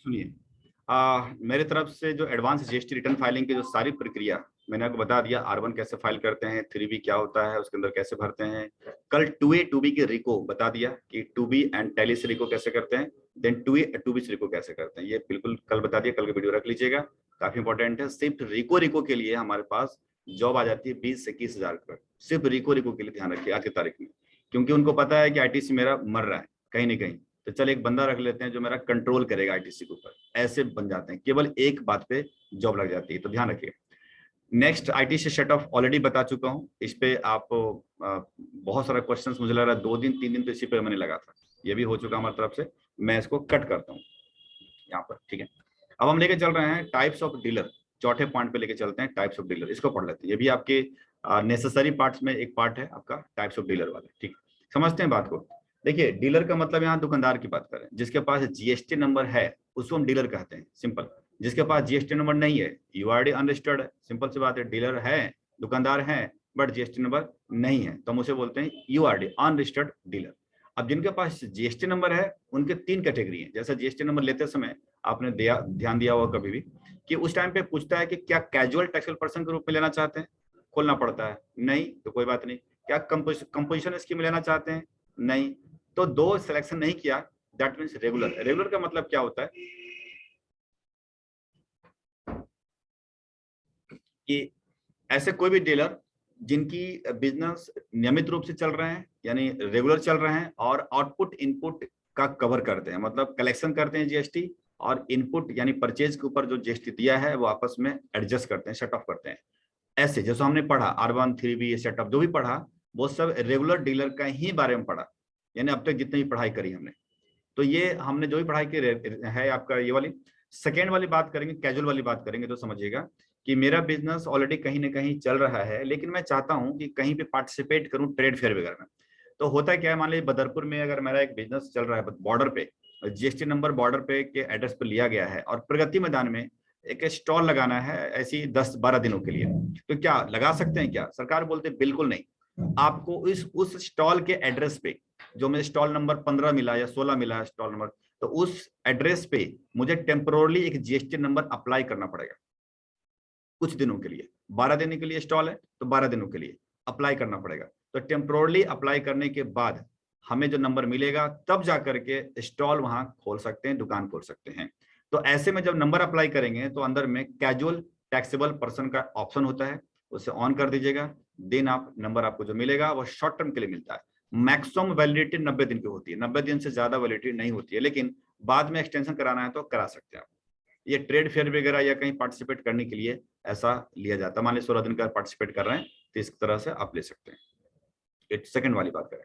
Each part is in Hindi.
सुनिए, मेरे तरफ से जो एडवांस जीएसटी रिटर्न फाइलिंग की जो सारी प्रक्रिया मैंने आपको बता दिया। R1 कैसे फाइल करते हैं, 3B क्या होता है, उसके अंदर कैसे भरते हैं। कल 2A 2B की रिको बता दिया कि 2B एंड टैली से रिको कैसे करते हैं, देन 2A 2B से रिको कैसे करते हैं। ये बिल्कुल कल बता दिया, कल का वीडियो रख लीजिएगा, काफी इंपॉर्टेंट है। सिर्फ रिको के लिए हमारे पास जॉब आ जाती है 20 से 21 हजार का, सिर्फ रिको के लिए। ध्यान रखिए आज की तारीख में, क्योंकि उनको पता है कि आईटीसी मेरा मर रहा है कहीं ना कहीं, तो चल एक बंदा रख लेते हैं जो मेरा कंट्रोल करेगा आईटीसी के ऊपर। ऐसे बन जाते हैं, केवल एक बात पे जॉब लग जाती है, तो ध्यान रखिए। Next ITC shut off already बता चुका हूं, इस पे आप बहुत सारा क्वेश्चंस मुझे लग रहा है 2 दिन 3 दिन तो इसी पे मैंने लगा था, ये भी हो चुका हमारी तरफ से। मैं इसको कट करता हूँ यहाँ पर, ठीक है। अब हम लेके चल रहे हैं टाइप्स ऑफ डीलर, चौथे पॉइंट पे लेके चलते हैं टाइप्स ऑफ डीलर। इसको पढ़ लेते हैं, ये भी आपके नेसेसरी पार्ट्स में एक पार्ट है आपका, टाइप्स ऑफ डीलर वाला, ठीक। समझते हैं बात को। देखिए डीलर का मतलब यहाँ दुकानदार की बात करें, जिसके पास जीएसटी नंबर है उसको हम डीलर कहते हैं, सिंपल। जिसके पास जीएसटी नंबर नहीं है, यूआरडी अनरजिस्टर्ड है, सिंपल सी बात है। डीलर है, दुकानदार है, बट जीएसटी नंबर नहीं है, तो हम उसे बोलते हैं यूआरडी अनरजिस्टर्ड डीलर। अब जिनके पास जीएसटी नंबर है उनके 3 कैटेगरी है। जैसा जीएसटी नंबर लेते समय आपने ध्यान दिया होगा कभी भी कि उस टाइम पे पूछता है कि क्या कैजुअल टैक्सेबल पर्सन के रूप में लेना चाहते हैं, खोलना पड़ता है, नहीं तो कोई बात नहीं। क्या कंपोजिशन स्कीम लेना चाहते हैं, नहीं तो 2 सिलेक्शन नहीं किया, दैट मीन्स रेगुलर। रेगुलर का मतलब क्या होता है कि ऐसे कोई भी डीलर जिनकी बिजनेस नियमित रूप से चल रहे हैं, यानी रेगुलर चल रहे हैं, और आउटपुट इनपुट का कवर करते हैं, मतलब कलेक्शन करते हैं जीएसटी, और इनपुट यानी परचेज के ऊपर जो जीएसटी दिया है वो आपस में एडजस्ट करते हैं, शट ऑफ करते हैं। ऐसे जैसे हमने पढ़ा R1 3B सेटअप जो भी पढ़ा, वो सब रेगुलर डीलर का ही बारे में पढ़ा, यानी अब तक जितनी भी पढ़ाई करी हमने, तो ये हमने जो भी पढ़ाई की है आपका ये वाली। सेकेंड वाली बात करेंगे, कैजुअल वाली बात करेंगे, तो समझिएगा कि मेरा बिजनेस ऑलरेडी कहीं ना कहीं चल रहा है, लेकिन मैं चाहता हूं कि कहीं पे पार्टिसिपेट करूं ट्रेड फेयर वगैरह में। तो होता क्या है, मान लीजिए बदरपुर में अगर मेरा एक बिजनेस चल रहा है बॉर्डर पे, जीएसटी नंबर बॉर्डर पे के एड्रेस पे लिया गया है, और प्रगति मैदान में एक स्टॉल लगाना है ऐसी 10-12 दिनों के लिए, तो क्या लगा सकते हैं क्या? सरकार बोलते बिल्कुल नहीं। आपको इस उस स्टॉल के एड्रेस पे, जो मुझे स्टॉल नंबर 15 मिला या 16 मिला है स्टॉल नंबर, तो उस एड्रेस पे मुझे टेम्पोरली एक जीएसटी नंबर अप्लाई करना पड़ेगा कुछ दिनों के लिए। 12 दिन के लिए स्टॉल है तो 12 दिनों के लिए अप्लाई करना पड़ेगा। तो टेम्पोरली अप्लाई करने के बाद हमें जो नंबर मिलेगा तब जाकर के स्टॉल वहां खोल सकते हैं, दुकान खोल सकते हैं। तो ऐसे में जब नंबर अप्लाई करेंगे तो अंदर में कैजुअल टैक्सेबल पर्सन का ऑप्शन होता है, उसे ऑन कर दीजिएगा। देन आप नंबर आपको जो मिलेगा वो शॉर्ट टर्म के लिए मिलता है। मैक्सिमम वैलिडिटी 90 दिन की होती है, 90 दिन से ज्यादा वैलिडिटी नहीं होती है, लेकिन बाद में एक्सटेंशन कराना है तो करा सकते हैं आप। ये ट्रेड फेयर वगैरह या कहीं पार्टिसिपेट करने के लिए ऐसा लिया जाता है। मान लीजिए 16 दिन का पार्टिसिपेट कर रहे हैं तो इस तरह से आप ले सकते हैं। सेकंड वाली बात करें।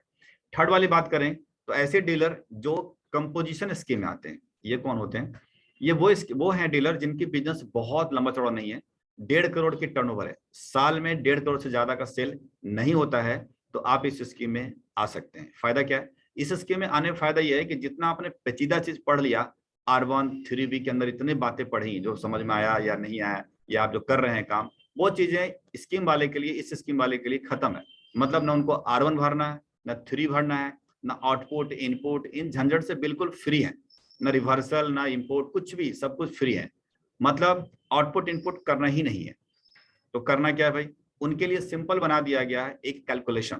थर्ड वाली बात करें तो ऐसे डीलर जो कंपोजिशन स्कीम में आते हैं, ये कौन होते हैं? ये वो हैं डीलर जिनकी बिजनेस बहुत लंबा चौड़ा नहीं है, 1.5 करोड़ की टर्नओवर है, साल में 1.5 करोड़ से ज्यादा का सेल नहीं होता है, तो आप इस स्कीम में आ सकते हैं। फायदा क्या है इस स्कीम में आने का? फायदा यह है कि जितना आपने पेचीदा चीज पढ़ लिया, R1 3B के अंदर इतनी बातें पढ़ी जो समझ में आया या नहीं आया, या आप जो कर रहे हैं काम, वो चीजें स्कीम वाले के लिए, इस स्कीम वाले के लिए खत्म है। मतलब ना उनको R1 भरना है, ना 3 भरना है, ना आउटपुट इनपुट, इन झंझट से बिल्कुल फ्री है। ना रिवर्सल, ना इंपोर्ट, कुछ भी, सब कुछ फ्री है। मतलब आउटपुट इनपुट करना ही नहीं है। तो करना क्या है भाई, उनके लिए सिंपल बना दिया गया है एक कैलकुलेशन।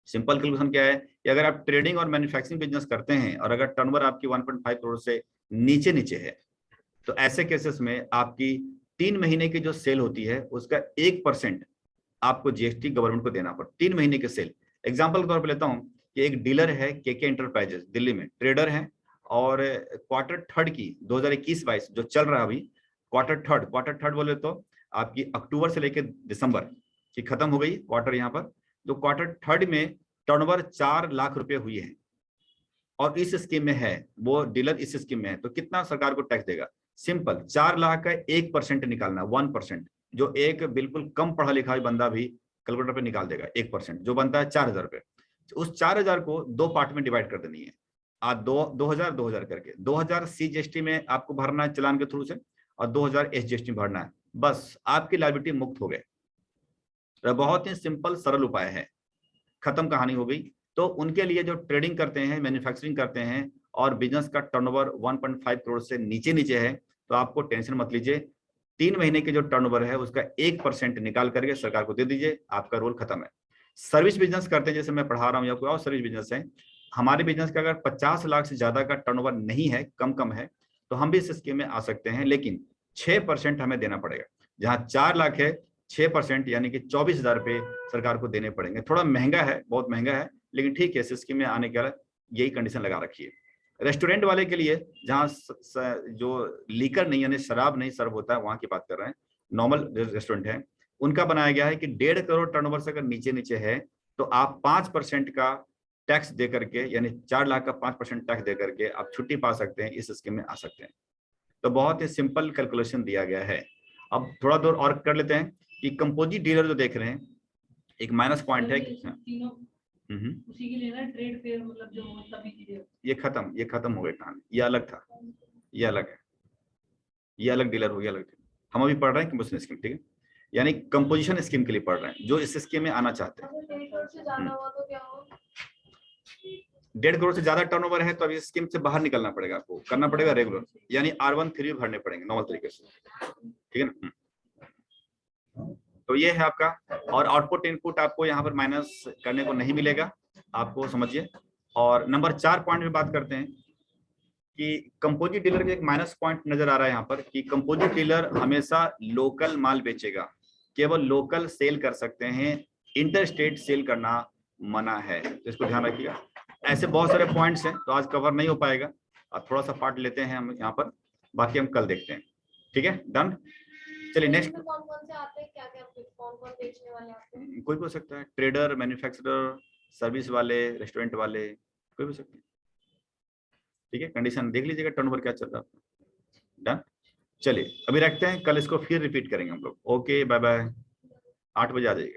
सिंपल कैलकुलेशन क्या है कि अगर आप ट्रेडिंग और मैन्युफैक्चरिंग बिजनेस करते हैं और अगर टर्नओवर आपकी 1.5 करोड़ से नीचे नीचे है, तो ऐसे केसेस में आपकी 3 महीने की जो सेल होती है उसका 1% आपको जीएसटी गवर्नमेंट को देना पड़ता। 3 महीने के सेल, एग्जाम्पल के तौर पर लेता हूं कि एक डीलर है केके एंटरप्राइजेस, दिल्ली में ट्रेडर है, और क्वार्टर थर्ड की 2021-22 जो चल रहा है अभी, क्वार्टर थर्ड बोले तो आपकी अक्टूबर से लेकर दिसंबर की खत्म हो गई क्वार्टर यहाँ पर, जो क्वार्टर थर्ड में टर्नओवर 4 लाख रुपए हुई है और इस स्कीम में है, वो डीलर इस स्कीम में है, तो कितना सरकार को टैक्स देगा? सिंपल, 4 लाख का 1% निकालना, 1%, जो एक बिल्कुल कम पढ़ा लिखा बंदा भी कैलकुलेटर पे निकाल देगा। 1% जो बनता है 4,000 रुपए, उस 4,000 को 2 पार्ट में डिवाइड कर देनी है। आज 2,000 करके 2,000 CGST में आपको भरना है चालान के थ्रू से, और 2,000 SGST में भरना है, बस आपकी लायबिलिटी मुक्त हो गए। तो बहुत ही सिंपल सरल उपाय है, खत्म कहानी हो गई। तो उनके लिए जो ट्रेडिंग करते हैं, मैन्युफैक्चरिंग करते हैं और बिजनेस का टर्नओवर 1.5 करोड़ से नीचे है तो आपको टेंशन मत लीजिए। 3 महीने के जो टर्नओवर है उसका 1% निकाल करके सरकार को दे दीजिए, आपका रोल खत्म है। सर्विस बिजनेस करते हैं, जैसे मैं पढ़ा रहा हूँ या कोई और सर्विस बिजनेस है, हमारे बिजनेस का अगर 50 लाख से ज्यादा का टर्नओवर नहीं है, कम है, तो हम भी इस स्कीम में आ सकते हैं, लेकिन 6% हमें देना पड़ेगा। जहां 4 लाख है, 6% यानी कि 24,000 रुपये सरकार को देने पड़ेंगे। थोड़ा महंगा है, बहुत महंगा है, लेकिन ठीक है, इस स्कीम में आने के यही कंडीशन लगा रखी है। रेस्टोरेंट वाले के लिए, जहाँ जो लीकर नहीं यानी शराब नहीं सर्व होता है, वहां की बात कर रहे हैं, नॉर्मल रेस्टोरेंट है, उनका बनाया गया है कि 1.5 करोड़ टर्नओवर से अगर नीचे है तो आप 5% का टैक्स दे करके, यानी 4 लाख का 5% टैक्स दे करके आप छुट्टी पा सकते हैं, इस स्कीम में आ सकते हैं। तो बहुत ही सिंपल कैलकुलेशन दिया गया है। अब थोड़ा दूर और कर लेते हैं कि कंपोजिट डीलर जो देख रहे हैं, एक माइनस पॉइंट है कि उसी के लिए ना ट्रेड फेयर, मतलब जो सभी चीजें ये खत्म हो गई कहानी। ये अलग था, ये अलग है, ये अलग डीलर हो गया, अलग। हम अभी पढ़ रहे हैं कंपोजिशन स्कीम, ठीक है, यानी कंपोजिशन स्कीम के लिए पढ़ रहे हैं, जो इस स्कीम में आना चाहते हैं। 1.5 करोड़ से ज्यादा टर्नओवर है तो अभी इस स्कीम से बाहर निकलना पड़ेगा, आपको करना पड़ेगा रेगुलर, यानी R13 भरने पड़ेंगे नॉर्मल तरीके से, ठीक है ना। तो ये है आपका, और आउटपुट इनपुट आपको यहाँ पर माइनस करने को नहीं मिलेगा, आपको समझिए। और नंबर 4 पॉइंट में बात करते हैं कि कंपोजिट डीलर के एक माइनस पॉइंट नजर आ रहा है यहाँ पर, कि कंपोजिट डीलर हमेशा लोकल माल बेचेगा, केवल लोकल सेल कर सकते हैं, इंटर स्टेट सेल करना मना है, तो इसको ध्यान रखिएगा। ऐसे बहुत सारे पॉइंट्स हैं, तो आज कवर नहीं हो पाएगा, अब थोड़ा सा पार्ट लेते हैं हम यहाँ पर, बाकी हम कल देखते हैं, ठीक है, डन। चलिए नेक्स्ट। कौन-कौन से आते हैं, क्या-क्या कौन-कौन बेचने वाले आते हैं? कोई भी हो सकता है, ट्रेडर, मैन्युफैक्चरर, सर्विस वाले, रेस्टोरेंट वाले, कोई भी हो सकते हैं, ठीक है। कंडीशन देख लीजिएगा, टर्नओवर क्या चल रहा है, डन। चलिए अभी रखते हैं, कल इसको फिर रिपीट करेंगे हम लोग। ओके, बाय बाय, 8 बजे आ जाइएगा।